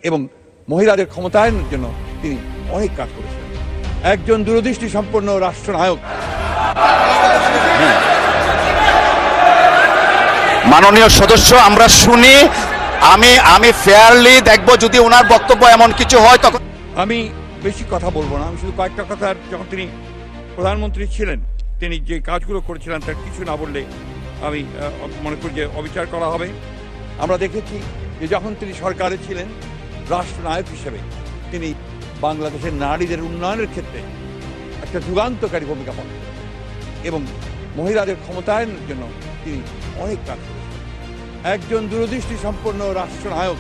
এবং মহিলাদের ক্ষমতায়নের জন্য তিনি অনেক কাজ করেছেন। একজন দূরদৃষ্টি সম্পন্ন রাষ্ট্রনায়ক। মাননীয় সদস্য, আমরা শুনি। আমি ফেয়ারলি দেখব, যদি ওনার বক্তব্য এমন কিছু হয় তখন। আমি বেশি কথা বলবো না, আমি শুধু কয়েকটা কথা, যখন তিনি প্রধানমন্ত্রী ছিলেন তিনি যে কাজগুলো করেছিলেন তার কিছু না বললে আমি মনে করি যে অবিচার করা হবে। আমরা দেখেছি যে যখন তিনি সরকারে ছিলেন রাষ্ট্রনায়ক হিসেবে তিনি বাংলাদেশের নারীদের উন্নয়নের ক্ষেত্রে একটা যুগান্তকারী ভূমিকা পালন করেন এবং মহিলাদের ক্ষমতায়নের জন্য তিনি অনেক কাজ করেছেন। একজন দূরদৃষ্টি সম্পন্ন রাষ্ট্রনায়ক।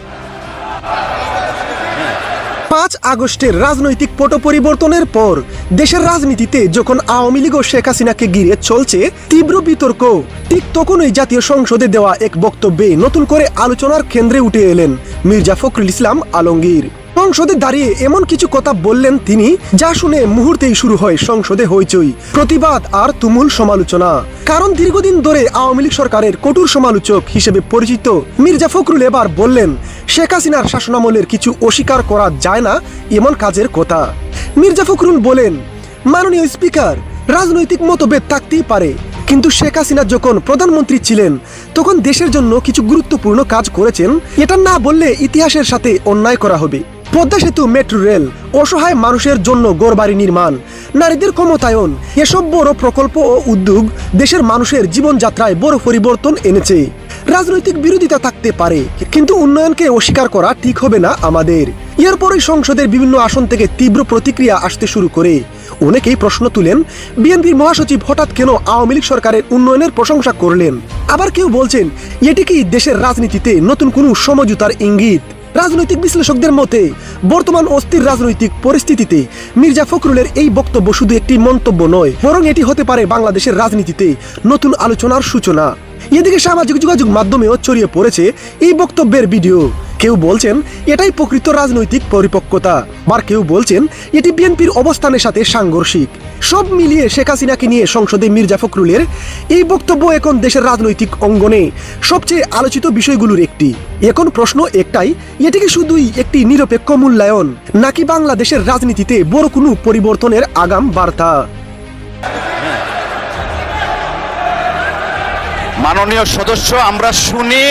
5 আগস্টের রাজনৈতিক পট পরিবর্তনের পর দেশের রাজনীতিতে যখন আওয়ামী লীগ ও শেখ হাসিনাকে ঘিরে চলছে তীব্র বিতর্ক, ঠিক তখনই জাতীয় সংসদে দেওয়া এক বক্তব্যে নতুন করে আলোচনার কেন্দ্রে উঠে এলেন মির্জা ফখরুল ইসলাম আলমগীর। সংসদে দাঁড়িয়ে এমন কিছু কথা বললেন তিনি, যা শুনে মুহূর্তেই শুরু হয় সংসদে হইচই, প্রতিবাদ আর তুমুল সমালোচনা। কারণ দীর্ঘদিন ধরে আওয়ামী লীগ সরকারের কঠোর সমালোচক হিসেবে পরিচিত মির্জা ফখরুল এবার বললেন শেখ হাসিনার শাসনামলের কিছু অস্বীকার করা যায় না এমন কাজের কথা। মির্জা ফখরুল বলেন, মাননীয় স্পিকার, রাজনৈতিক মতভেদ থাকতেই পারে, কিন্তু শেখ হাসিনা যখন প্রধানমন্ত্রী ছিলেন তখন দেশের জন্য কিছু গুরুত্বপূর্ণ কাজ করেছেন। এটা না বললে ইতিহাসের সাথে অন্যায় করা হবে। পদ্মা সেতু, মেট্রো রেল, অসহায় মানুষের জন্য ঘরবাড়ি নির্মাণ, নারীদের ক্ষমতায়ন, এসব বড় প্রকল্প ও উদ্যোগ দেশের মানুষের জীবনযাত্রায় বড় পরিবর্তন এনেছে। রাজনৈতিক বিরোধিতা থাকতে পারে, কিন্তু উন্নয়নকে অস্বীকার করা ঠিক হবে না আমাদের। এরপরই সংসদের বিভিন্ন আসন থেকে তীব্র প্রতিক্রিয়া আসতে শুরু করে। অনেকেই প্রশ্ন তুলেন, বিএনপির মহাসচিব হঠাৎ কেন আওয়ামী লীগ সরকারের উন্নয়নের প্রশংসা করলেন? আবার কেউ বলছেন, এটি কি দেশের রাজনীতিতে নতুন কোনো সমঝোতার ইঙ্গিত? রাজনৈতিক বিশ্লেষকদের মতে বর্তমান অস্থির রাজনৈতিক পরিস্থিতিতে মির্জা ফখরুলের এই বক্তব্য শুধু একটি মন্তব্য নয়, বরং এটি হতে পারে বাংলাদেশের রাজনীতিতে নতুন আলোচনার সূচনা। এদিকে সামাজিক যোগাযোগ মাধ্যমেও ছড়িয়ে পড়েছে এই বক্তব্যের ভিডিও। কেউ বলছেন এটাই প্রকৃত রাজনৈতিক পরিপক্কতা, আর কেউ বলছেন এটি বিএনপির অবস্থানের সাথে সাংঘর্ষিক। সব মিলিয়ে শেখ হাসিনাকে নিয়ে সংসদে মির্জা ফখরুলের এই বক্তব্য এখন দেশের রাজনৈতিক অঙ্গনে সবচেয়ে আলোচিত বিষয়গুলোর একটি। এখন প্রশ্ন একটাই, এটি কি শুধুই একটি নিরপেক্ষ মূল্যায়ন, নাকি বাংলাদেশের রাজনীতিতে বড় কোনো পরিবর্তনের আগাম বার্তা? মাননীয় সদস্য, আমরা শুনি।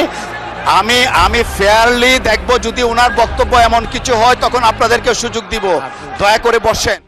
আমি ফেয়ারলি দেখব, যদি ওনার বক্তব্য এমন কিছু হয় তখন আপনাদেরকে সুযোগ দিব। দয়া করে বসেন।